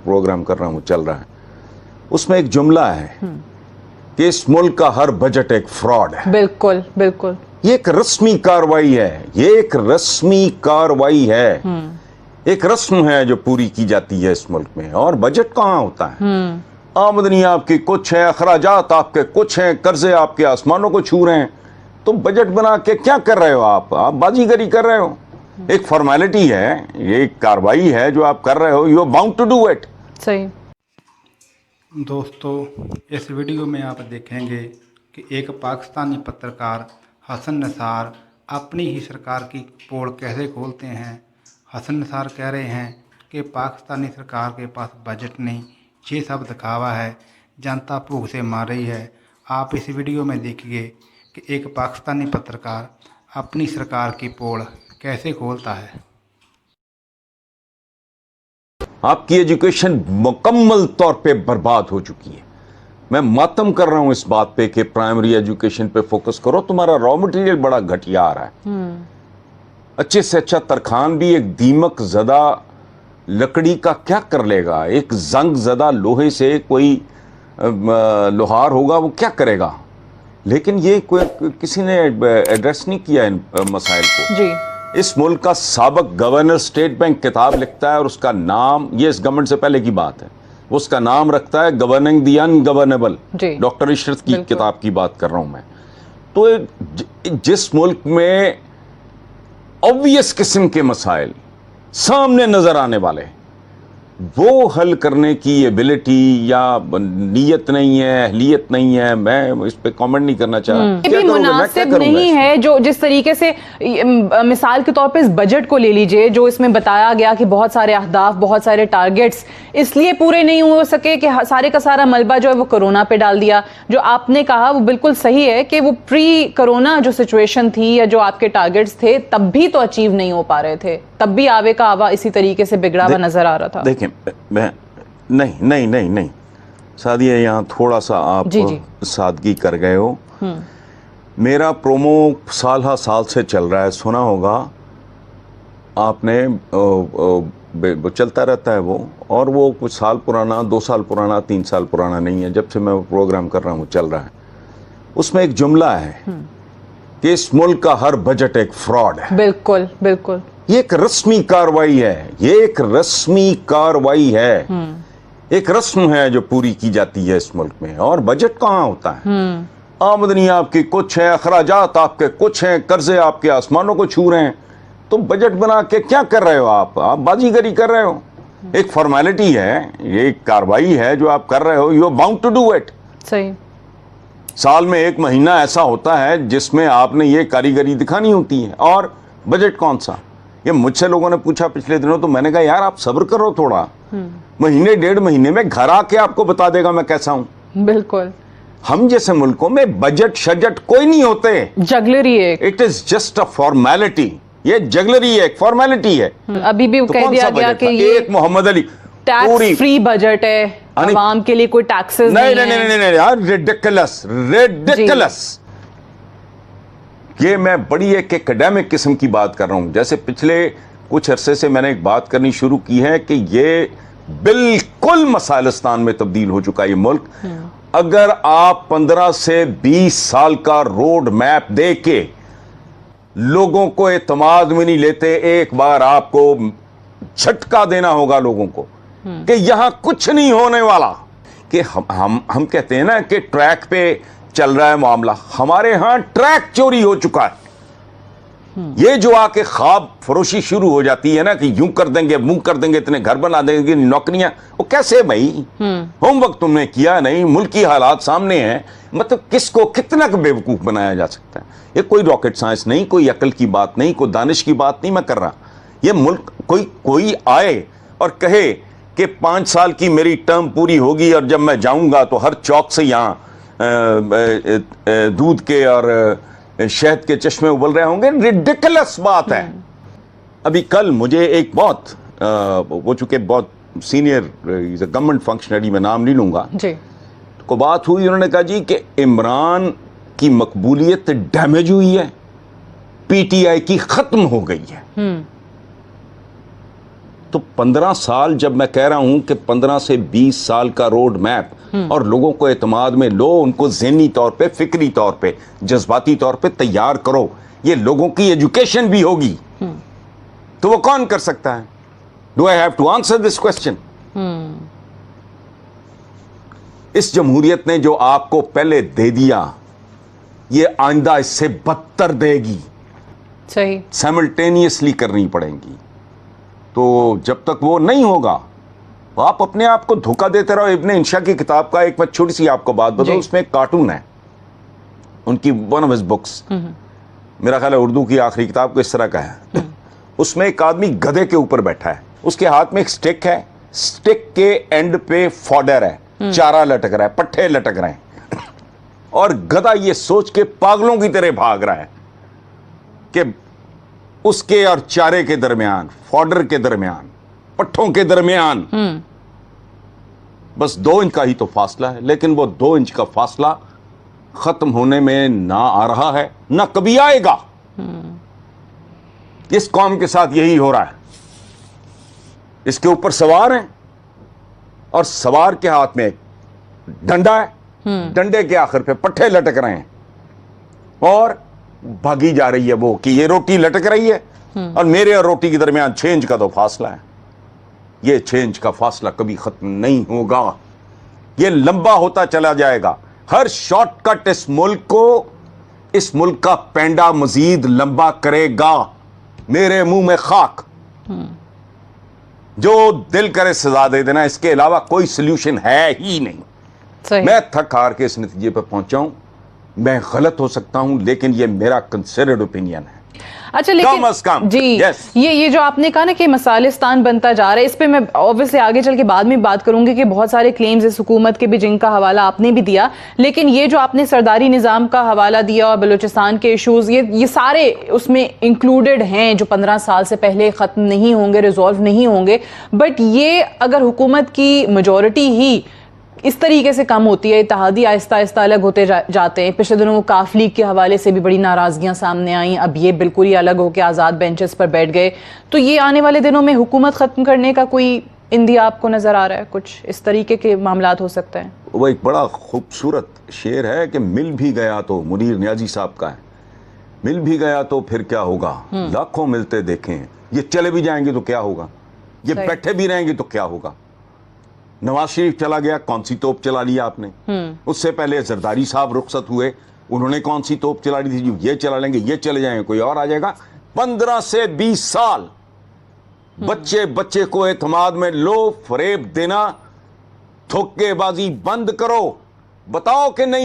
Programme कर रहा हूँ चल रहा है, उसमें एक जुमला है कि इस मुल्क का हर बजट एक फ्रॉड है। बिल्कुल बिल्कुल, ये एक रस्मी कार्रवाई है, ये एक रस्मी कार्रवाई है, एक रस्म है जो पूरी की जाती है इस मुल्क में। और बजट कहाँ होता है? आमदनी आपकी कुछ है, अखराजात आपके कुछ हैं, कर्जे आपके आसमानों को छू रहे हैं। तो बजट बना के क्या कर रहे हो आप बाजीगरी कर रहे हो। एक फॉर्मेलिटी है, ये एक कार्रवाई है जो आप कर रहे हो, you are bound to do it. सही। दोस्तों, इस वीडियो में आप देखेंगे कि एक पाकिस्तानी पत्रकार हसन निसार अपनी ही सरकार की पोल कैसे खोलते हैं। हसन निसार कह रहे हैं कि पाकिस्तानी सरकार के पास बजट नहीं, ये सब दिखावा है, जनता भूख से मार रही है। आप इस वीडियो में देखिए कि एक पाकिस्तानी पत्रकार अपनी सरकार की पोल कैसे खोलता है। आपकी एजुकेशन मुकम्मल तौर पे बर्बाद हो चुकी है। मैं मातम कर रहा हूं इस बात पे कि प्राइमरी एजुकेशन पे फोकस करो। तुम्हारा रॉ मटेरियल बड़ा घटिया आ रहा है। अच्छे से अच्छा तरखान भी एक दीमक जदा लकड़ी का क्या कर लेगा? एक जंग जदा लोहे से कोई लोहार होगा, वो क्या करेगा? लेकिन ये कोई किसी ने एड्रेस नहीं किया इन मसाइल को जी। इस मुल्क का साबक गवर्नर स्टेट बैंक किताब लिखता है और उसका नाम, ये इस गवर्नमेंट से पहले की बात है, उसका नाम रखता है governing the ungovernable. Doctor Ishrat की किताब की बात कर रहा हूं मैं। तो जिस मुल्क में ऑब्वियस किस्म के मसाइल सामने नजर आने वाले, वो हल करने की एबिलिटी या नीयत नहीं है, अहलियत नहीं है, मैं इस पे कमेंट नहीं करना चाह रहा। ये भी मुनासिब नहीं है जो जिस तरीके से मिसाल के तौर पे इस बजट को ले लीजिए, जो इसमें बताया गया कि बहुत सारे अहदाफ, बहुत सारे टारगेट्स इसलिए पूरे नहीं हो सके कि सारे का सारा मलबा जो है वो कोरोना पे डाल दिया। जो आपने कहा वो बिल्कुल सही है कि वो प्री कोरोना जो सिचुएशन थी या जो आपके टारगेट्स थे तब भी तो अचीव नहीं हो पा रहे थे, तब भी आवे का आवा इसी तरीके से बिगड़ा हुआ नजर आ रहा था। देखिए मैं नहीं सादिया, यहाँ थोड़ा सा आप सादगी कर गए हो। मेरा प्रोमो साल से चल रहा है, सुना होगा आपने। वो चलता रहता है वो, और वो कुछ साल पुराना, 2 साल पुराना, 3 साल पुराना नहीं है, जब से मैं प्रोग्राम कर रहा हूँ चल रहा है। उसमें एक जुमला है कि इस मुल्क का हर बजट एक फ्रॉड है। बिल्कुल बिल्कुल, ये एक रस्मी कार्रवाई है, ये एक रस्मी कार्रवाई है, एक रस्म है जो पूरी की जाती है इस मुल्क में। और बजट कहाँ होता है? आमदनी आपकी कुछ है, अखराजात आपके कुछ हैं, कर्जे आपके आसमानों को छू रहे हैं। तो बजट बना के क्या कर रहे हो आप बाजीगरी कर रहे हो। एक फॉर्मेलिटी है, ये एक कार्रवाई है जो आप कर रहे हो, you are bound to do it. सही। साल में 1 महीना ऐसा होता है जिसमें आपने ये कारीगरी दिखानी होती है। और बजट कौन सा? ये मुझसे लोगों ने पूछा पिछले दिनों, तो मैंने कहा यार आप सब्र करो थोड़ा, महीने 1.5 महीने में घर आके आपको बता देगा मैं कैसा हूं। बिल्कुल। हम जैसे मुल्कों में बजट शजट कोई नहीं होते, जगलरी है, it is just a formality. ये जगलरी है, एक फॉर्मेलिटी है। अभी भी तो कह दिया गया कि ये एक Mohammad Ali tax free budget है, आवाम के लिए कोई टैक्सेस नहीं यार, रिडिकुलस। ये मैं बड़ी एक एकेडमिक किस्म की बात कर रहा हूं। जैसे पिछले कुछ अरसे से मैंने एक बात करनी शुरू की है कि ये बिल्कुल मसाइलिस्तान में तब्दील हो चुका है ये मुल्क। अगर आप 15 से 20 साल का रोड मैप दे के लोगों को एतमाद में नहीं लेते, एक बार आपको झटका देना होगा लोगों को कि यहां कुछ नहीं होने वाला। कि हम कहते हैं ना कि ट्रैक पे चल रहा है मामला, हमारे यहां ट्रैक चोरी हो चुका है। ये जो आके ख्वाब फरोशी शुरू हो जाती है ना कि यूं कर देंगे, मुंह कर देंगे, इतने घर बना देंगे, नौकरियां, वो कैसे भाई? होमवर्क तुमने किया नहीं, मुल्की हालात सामने हैं, मतलब किसको कितना बेवकूफ बनाया जा सकता है। ये कोई रॉकेट साइंस नहीं, कोई अकल की बात नहीं, कोई दानिश की बात नहीं मैं कर रहा। ये मुल्क कोई आए और कहे कि 5 साल की मेरी टर्म पूरी होगी और जब मैं जाऊंगा तो हर चौक से यहां दूध के और शहद के चश्मे उबल रहे होंगे, रिडिकुलस बात है। अभी कल मुझे एक बहुत वो चूंकि बहुत सीनियर गवर्नमेंट फंक्शनरी, में नाम नहीं लूंगा जी, को बात हुई, उन्होंने कहा जी कि इमरान की मकबूलियत डैमेज हुई है, पीटीआई की खत्म हो गई है। तो 15 साल, जब मैं कह रहा हूं कि 15 से 20 साल का रोड मैप और लोगों को एतमाद में लो, उनको ज़हनी तौर पे, फिक्री तौर पे, जज्बाती तौर पे तैयार करो, ये लोगों की एजुकेशन भी होगी, तो वो कौन कर सकता है? Do I have to answer this question? इस जमहूरियत ने जो आपको पहले दे दिया, ये आइंदा इससे बदतर देगी, सही, साइमल्टेनियसली करनी पड़ेंगी। तो जब तक वो नहीं होगा, तो आप अपने आप को धोखा देते रहो। इब्ने इंशा की किताब का एक मैं छोटी सी आपको बात बताऊं, उसमें एक कार्टून है उनकी, वन ऑफ हिज बुक्स, मेरा ख्याल है उर्दू की आखिरी किताब को इस तरह का है। उसमें एक आदमी गधे के ऊपर बैठा है, उसके हाथ में एक स्टिक है, स्टिक के एंड पे फॉडर है, चारा लटक रहा है, पट्टे लटक रहे हैं, और गधा ये सोच के पागलों की तरह भाग रहा है कि उसके और चारे के दरमियान, फॉडर के दरमियान, पट्टों के दरमियान बस 2 इंच का ही तो फासला है, लेकिन वो 2 इंच का फासला खत्म होने में ना आ रहा है, ना कभी आएगा। इस कौम के साथ यही हो रहा है। इसके ऊपर सवार हैं और सवार के हाथ में एक डंडा है, डंडे के आखिर पे पट्टे लटक रहे हैं और भागी जा रही है वो कि ये रोटी लटक रही है और मेरे और रोटी के दरमियान 6 इंच का तो फासला है। ये 6 इंच का फासला कभी खत्म नहीं होगा, ये लंबा होता चला जाएगा। हर शॉर्टकट इस मुल्क का पेंडा मजीद लंबा करेगा। मेरे मुंह में खाक, जो दिल करे सजा दे देना, इसके अलावा कोई सोल्यूशन है ही नहीं। सही। मैं थक हार के इस नतीजे पर पहुंचा हूं, मैं गलत हो सकता हूं, लेकिन ये मेरा कंसिडर्ड ओपिनियन है। अच्छा, लेकिन कम अज कम, जी, yes. ये जो आपने कहा ना कि मसालिस्तान बनता जा रहा है, इस पे मैं ऑब्वियसली आगे चल के बाद में बात करूंगी कि बहुत सारे क्लेम्स इस हुकूमत के भी, जिनका हवाला आपने भी दिया, लेकिन ये जो आपने सरदारी निज़ाम का हवाला दिया और बलूचिस्तान के इशूज, ये सारे उसमें इंक्लूडेड हैं जो 15 साल से पहले ख़त्म नहीं होंगे, रिजॉल्व नहीं होंगे। बट ये अगर हुकूमत की मेजॉरिटी ही इस तरीके से कम होती है, इत्तेहादी आहिस्ता आहिस्ता अलग होते जाते हैं। पिछले दिनों काफ लीग के हवाले से भी बड़ी नाराजगियां सामने आई, अब ये बिल्कुल ही अलग होकर आज़ाद बेंचेस पर बैठ गए। तो ये आने वाले दिनों में हुकूमत ख़त्म करने का कोई इंदिया आपको नज़र आ रहा है? कुछ इस तरीके के मामलात हो सकते हैं? वो एक बड़ा खूबसूरत शेर है कि मिल भी गया तो, मुनीर नियाजी साहब का है, मिल भी गया तो फिर क्या होगा, लाखों मिलते देखें, ये चले भी जाएंगे तो क्या होगा, ये बैठे भी रहेंगे तो क्या होगा। नवाज शरीफ चला गया, कौन सी तोप चला लिया आपने? उससे पहले जरदारी साहब रुखसत हुए, उन्होंने कौन सी तोप चला ली थी? जो ये चला लेंगे, ये चले जाएंगे, कोई और आ जाएगा। 15 से 20 साल बच्चे को एतमाद में लो, फरेब देना, धोखेबाजी बंद करो, बताओ कि नहीं।